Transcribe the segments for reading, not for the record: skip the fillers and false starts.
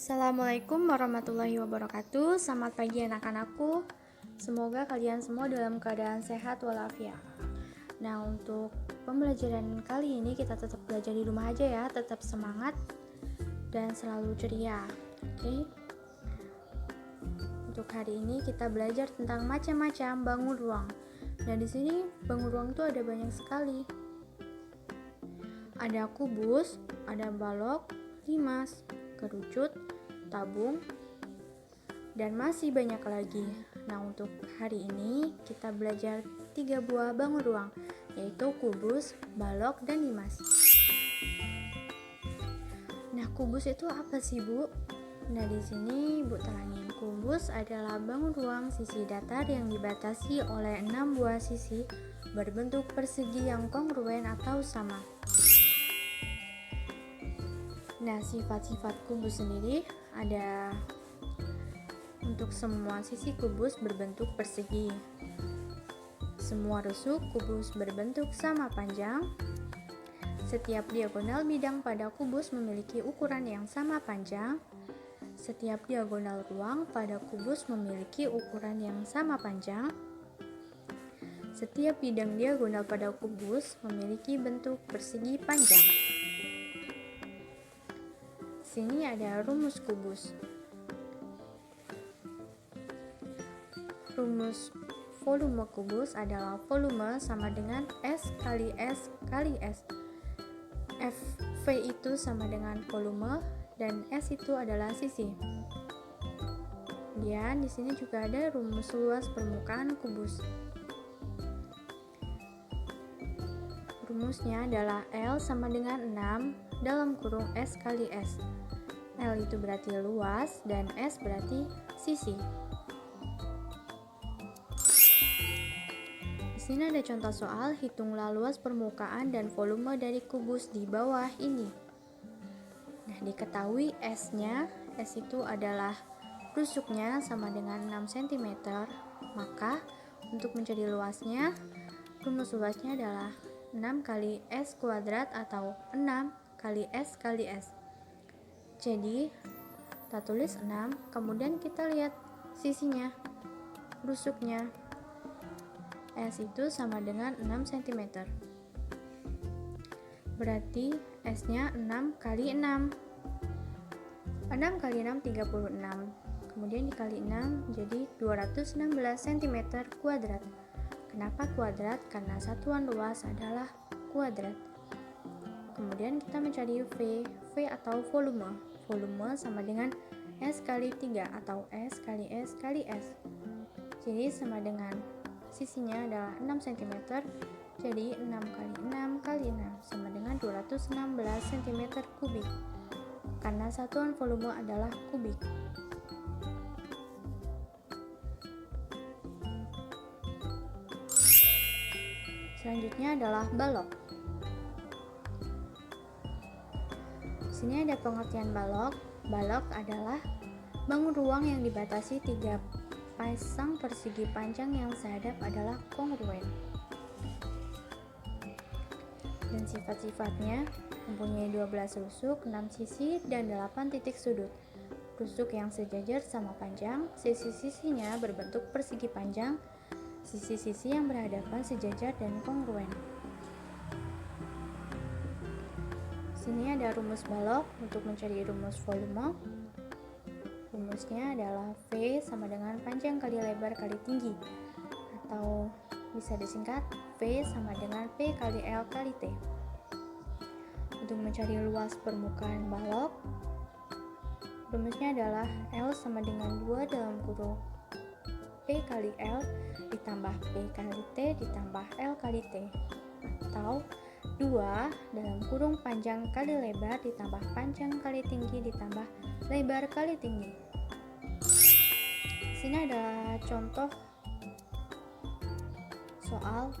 Assalamualaikum warahmatullahi wabarakatuh. Selamat pagi anak-anakku. Semoga kalian semua dalam keadaan sehat walafiat. Nah, untuk pembelajaran kali ini kita tetap belajar di rumah aja ya, tetap semangat dan selalu ceria. Oke. Untuk hari ini kita belajar tentang macam-macam bangun ruang. Nah, di sini bangun ruang itu ada banyak sekali. Ada kubus, ada balok, limas, kerucut, tabung, dan masih banyak lagi. Nah, untuk hari ini kita belajar 3 buah bangun ruang, yaitu kubus, balok, dan limas. Nah, kubus itu apa sih, Bu? Nah, di sini Bu terangin. Kubus adalah bangun ruang sisi datar yang dibatasi oleh 6 buah sisi berbentuk persegi yang kongruen atau sama. Nah, sifat-sifat kubus sendiri ada untuk semua sisi kubus berbentuk persegi. Semua rusuk kubus berbentuk sama panjang. Setiap diagonal bidang pada kubus memiliki ukuran yang sama panjang. Setiap diagonal ruang pada kubus memiliki ukuran yang sama panjang. Setiap bidang diagonal pada kubus memiliki bentuk persegi panjang. Sini ada rumus kubus. Rumus volume kubus adalah volume sama dengan S kali S kali S. V itu sama dengan volume dan S itu adalah sisi. Kemudian di sini juga ada rumus luas permukaan kubus. Rumusnya adalah L sama dengan 6 dalam kurung S kali S. L itu berarti luas dan S berarti sisi. Di sini ada contoh soal, hitunglah luas permukaan dan volume dari kubus di bawah ini. Nah, diketahui S-nya, S itu adalah rusuknya sama dengan 6 cm, maka untuk mencari luasnya, rumus luasnya adalah 6 kali S kuadrat atau 6 kali S kali S. Jadi, kita tulis 6, kemudian kita lihat sisinya, rusuknya. S itu sama dengan 6 cm. Berarti S-nya 6 kali 6. 6 kali 6, 36. Kemudian dikali 6, jadi 216 cm kuadrat. Kenapa kuadrat? Karena satuan luas adalah kuadrat. Kemudian kita mencari V atau volume. Volume sama dengan S kali 3 atau S kali S kali S. Jadi sama dengan sisinya adalah 6 cm. Jadi 6 kali 6 kali 6 sama dengan 216 cm kubik. Karena satuan volume adalah kubik. Selanjutnya adalah balok. Di sini ada pengertian balok. Balok adalah bangun ruang yang dibatasi 3 pasang persegi panjang yang sehadap adalah kongruen. Dan sifat-sifatnya mempunyai 12 rusuk, 6 sisi, dan 8 titik sudut. Rusuk yang sejajar sama panjang, sisi-sisinya berbentuk persegi panjang, sisi-sisi yang berhadapan sejajar dan kongruen. Sini ada rumus balok. Untuk mencari rumus volume, rumusnya adalah V sama dengan panjang kali lebar kali tinggi, atau bisa disingkat V sama dengan P kali L kali T. Untuk mencari luas permukaan balok, rumusnya adalah L sama dengan 2 dalam kurung P kali L ditambah P kali T ditambah L kali T, atau 2 dalam kurung panjang kali lebar ditambah panjang kali tinggi ditambah lebar kali tinggi. Sini ada contoh soal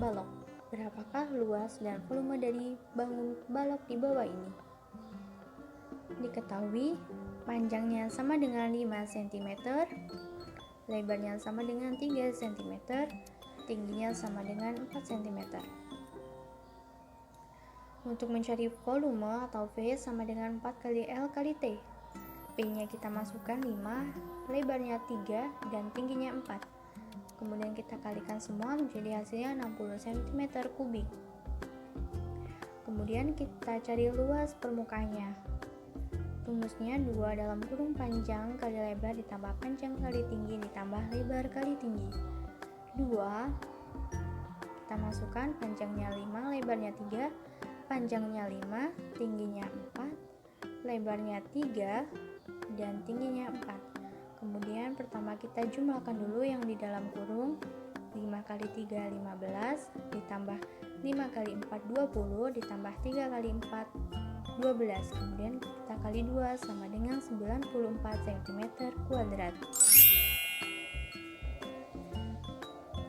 balok. Berapakah luas dan volume dari bangun balok di bawah ini? Diketahui panjangnya sama dengan 5 cm, lebarnya sama dengan 3 cm, tingginya sama dengan 4 cm. Untuk mencari volume atau V sama dengan 4 kali L kali T. P-nya kita masukkan 5, lebarnya 3, dan tingginya 4. Kemudian kita kalikan semua menjadi hasilnya 60 cm kubik. Kemudian kita cari luas permukaannya. Rumusnya 2 dalam kurung panjang kali lebar ditambah panjang kali tinggi ditambah lebar kali tinggi. 2, kita masukkan panjangnya 5, lebarnya 3, panjangnya 5, tingginya 4, lebarnya 3, dan tingginya 4. Kemudian pertama kita jumlahkan dulu yang di dalam kurung. 5 kali 3 15 ditambah 5 kali 4 20 ditambah 3 kali 4 12. Kemudian kita kali 2 sama dengan 94 cm kuadrat.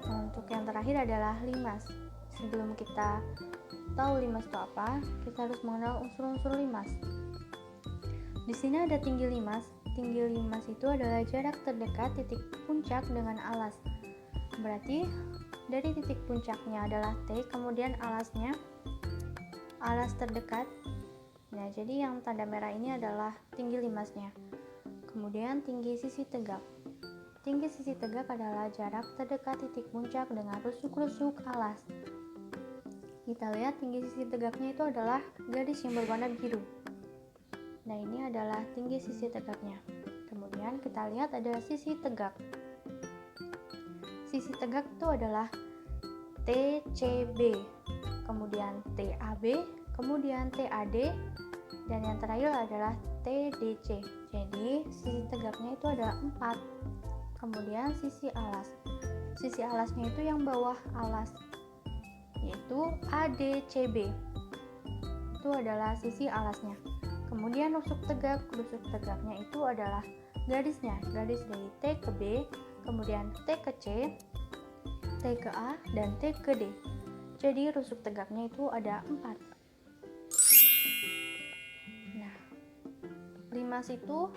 Nah, untuk yang terakhir adalah limas. Sebelum kita tahu limas itu apa, kita harus mengenal unsur-unsur limas. Di sini ada tinggi limas. Tinggi limas itu adalah jarak terdekat titik puncak dengan alas. Berarti dari titik puncaknya adalah T, kemudian alasnya alas terdekat. Nah, jadi yang tanda merah ini adalah tinggi limasnya. Kemudian tinggi sisi tegak. Tinggi sisi tegak adalah jarak terdekat titik puncak dengan rusuk-rusuk alas. Kita lihat tinggi sisi tegaknya itu adalah garis yang berwarna biru. Nah, ini adalah tinggi sisi tegaknya. Kemudian kita lihat ada sisi tegak. Sisi tegak itu adalah TCB, kemudian TAB, kemudian TAD, dan yang terakhir adalah TDC. Jadi sisi tegaknya itu ada 4. Kemudian sisi alas. Sisi alasnya itu yang bawah alas, yaitu ADCB. Itu adalah sisi alasnya. Kemudian rusuk tegaknya itu adalah garisnya, garis dari T ke B, kemudian T ke C, T ke A, dan T ke D. Jadi rusuk tegaknya itu ada 4. Nah, limas itu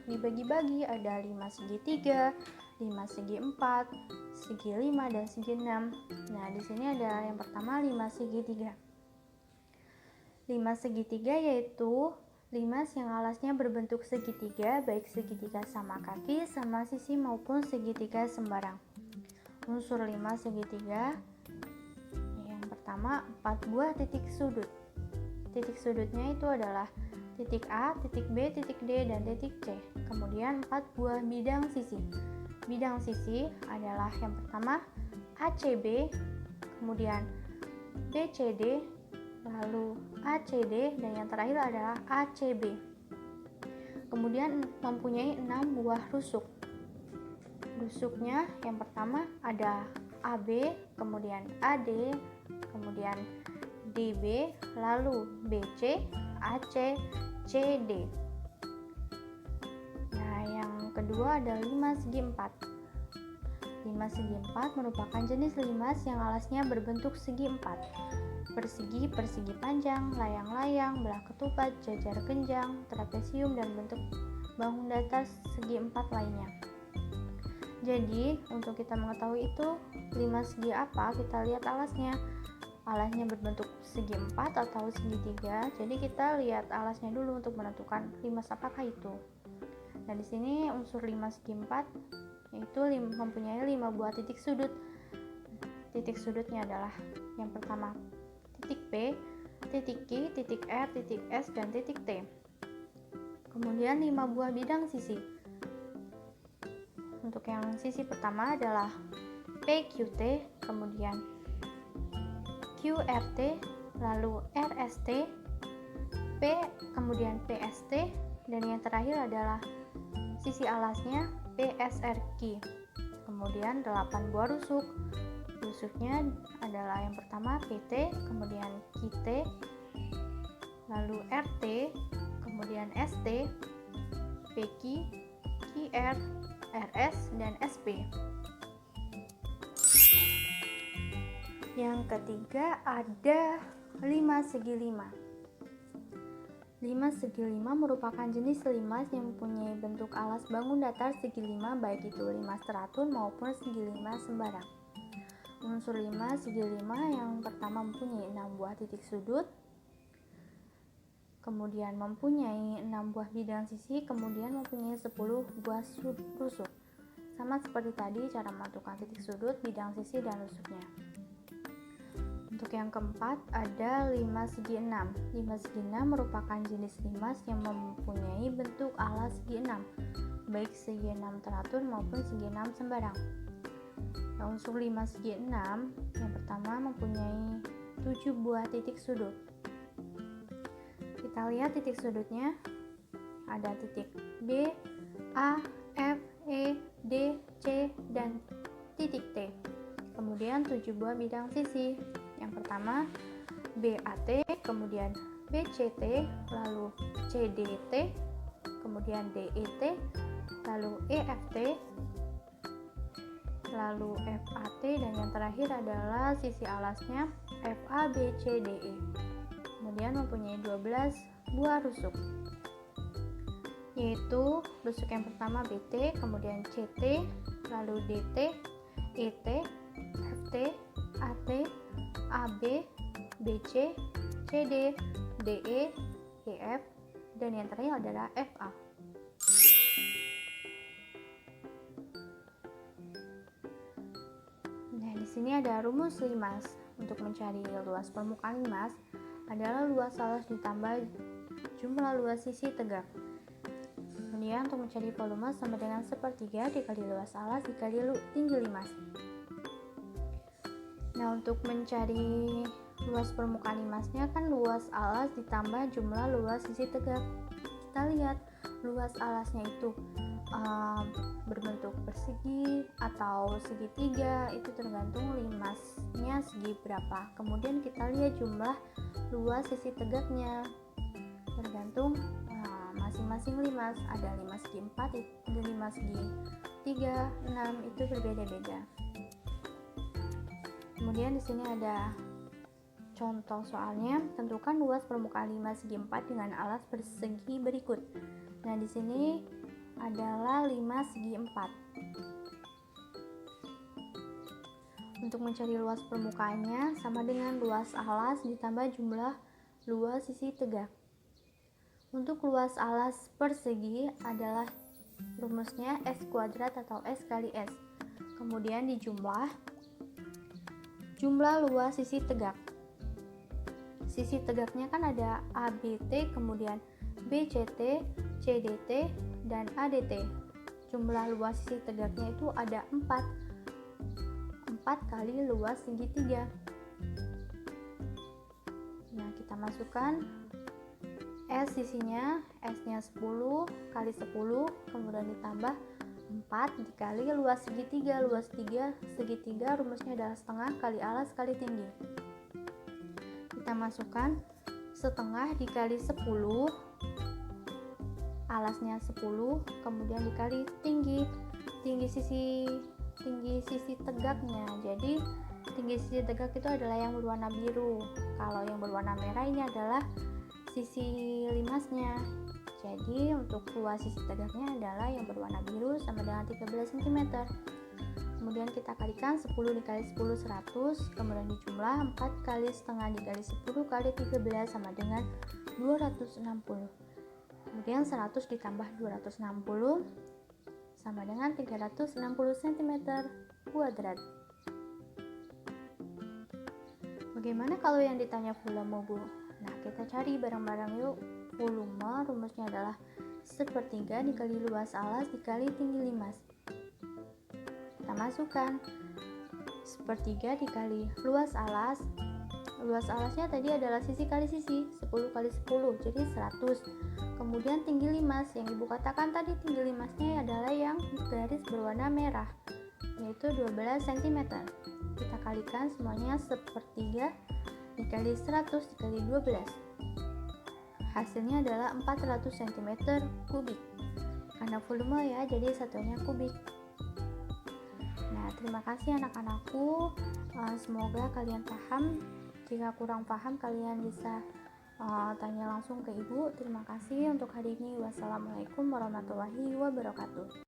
dibagi-bagi, ada limas segi 3, limas segi 4, segi 5, dan segi 6. Nah, di sini ada yang pertama limas segi 3. Limas segitiga yaitu limas yang alasnya berbentuk segitiga, baik segitiga sama kaki, sama sisi maupun segitiga sembarang. Unsur limas segitiga yang pertama 4 buah titik sudut. Titik sudutnya itu adalah titik A, titik B, titik D, dan titik C. Kemudian 4 buah bidang sisi. Bidang sisi adalah yang pertama ACB, kemudian BCD, lalu ACD, dan yang terakhir adalah ACB. Kemudian mempunyai 6 buah rusuk. Rusuknya yang pertama ada AB, kemudian AD, kemudian DB, lalu BC, AC, CD. Nah, yang kedua ada limas segi 4. Limas segi 4 merupakan jenis limas yang alasnya berbentuk segi 4. Persegi panjang, layang-layang, belah ketupat, jajar genjang, trapesium, dan bentuk bangun datar segi 4 lainnya. Jadi, untuk kita mengetahui itu limas segi apa, kita lihat alasnya. Alasnya berbentuk segi 4 atau segi 3. Jadi kita lihat alasnya dulu untuk menentukan limas apakah itu. Nah, di sini unsur limas segi 4 yaitu mempunyai 5 buah titik sudut. Titik sudutnya adalah yang pertama titik P, titik Q, titik R, titik S, dan titik T. Kemudian 5 buah bidang sisi. Untuk yang sisi pertama adalah PQT, kemudian QRT, lalu RST, P, kemudian PST, dan yang terakhir adalah sisi alasnya PSRQ. Kemudian 8 buah rusuk. Rusuknya adalah yang pertama PT, kemudian QT, lalu RT, kemudian ST, PQ, QR, RS, dan SP. Yang ketiga ada limas segi 5. Limas segi 5 merupakan jenis limas yang mempunyai bentuk alas bangun datar segi 5, baik itu limas teratur maupun segi 5 sembarang. Unsur limas segi 5 yang pertama mempunyai 6 buah titik sudut. kemudian mempunyai 6 buah bidang sisi, kemudian mempunyai 10 buah rusuk. Sama seperti tadi cara menentukan titik sudut, bidang sisi, dan rusuknya. Untuk yang keempat ada 5 segi 6. 5 segi 6 merupakan jenis limas yang mempunyai bentuk alas segi 6, baik segi 6 teratur maupun segi 6 sembarang. Nah, unsur 5 segi 6 yang pertama mempunyai 7 buah titik sudut. Kita lihat titik sudutnya, ada titik B, A, F, E, D, C, dan titik T. Kemudian 7 buah bidang sisi. Yang pertama BAT, kemudian BCT, lalu CDT, kemudian DET, lalu EFT, lalu FAT, dan yang terakhir adalah sisi alasnya FABCDE. Kemudian mempunyai 12 buah rusuk, yaitu rusuk yang pertama BT, kemudian CT, lalu DT, ET, FT, AT, AB, BC, CD, DE, EF, dan yang terakhir adalah FA. Nah, di sini ada rumus limas. Untuk mencari luas permukaan limas adalah luas alas ditambah jumlah luas sisi tegak. Kemudian untuk mencari volume sama dengan 1/3 dikali luas alas dikali tinggi limas. Nah, untuk mencari luas permukaan limasnya kan luas alas ditambah jumlah luas sisi tegak. Kita lihat luas alasnya itu berbentuk persegi atau segitiga, itu tergantung limasnya segi berapa. Kemudian kita lihat jumlah luas sisi tegaknya tergantung masing-masing limas. Ada 5 segi 4, ada 5 segi 3, 6, itu berbeda-beda. Kemudian di sini ada contoh soalnya, tentukan luas permukaan 5 segi 4 dengan alas persegi berikut. Nah, di sini adalah 5 segi 4. Untuk mencari luas permukaannya sama dengan luas alas ditambah jumlah luas sisi tegak. Untuk luas alas persegi adalah rumusnya S kuadrat atau S kali S. Kemudian dijumlah jumlah luas sisi tegak. Sisi tegaknya kan ada ABT, kemudian BCT, CDT, dan ADT. Jumlah luas sisi tegaknya itu ada 4 kali luas segitiga. Nah, kita masukkan S sisinya, S-nya 10 kali 10, kemudian ditambah 4 dikali luas segitiga. Luas segitiga rumusnya adalah setengah kali alas kali tinggi. Kita masukkan setengah dikali 10, alasnya 10, kemudian dikali tinggi sisi tegaknya. Jadi tinggi sisi tegak itu adalah yang berwarna biru. Kalau yang berwarna merah ini adalah sisi limasnya. Jadi untuk luas sisi tegaknya adalah yang berwarna biru sama dengan 13 cm. Kemudian kita kalikan 10 dikali 10 100, kemudian dijumlah 4 kali setengah dikali 10 kali 13 sama dengan 260. Kemudian 100 ditambah 260 sama dengan 360 cm kuadrat. Bagaimana kalau yang ditanya volume, Bu? Nah, kita cari bareng-bareng yuk. Volume rumusnya adalah 1/3 dikali luas alas dikali tinggi limas. Kita masukkan 1/3 dikali luas alas. Luas alasnya tadi adalah sisi kali sisi, 10 kali 10, jadi 100. Kemudian tinggi limas, yang Ibu katakan tadi tinggi limasnya adalah yang garis berwarna merah, yaitu 12 cm. Kita kalikan semuanya 1/3 dikali 100 dikali 12. Hasilnya adalah 400 cm kubik. Karena volume ya, jadi satunya kubik. Nah, terima kasih anak-anakku. Semoga kalian paham. Jika kurang paham, kalian bisa tanya langsung ke Ibu. Terima kasih untuk hari ini. Wassalamualaikum warahmatullahi wabarakatuh.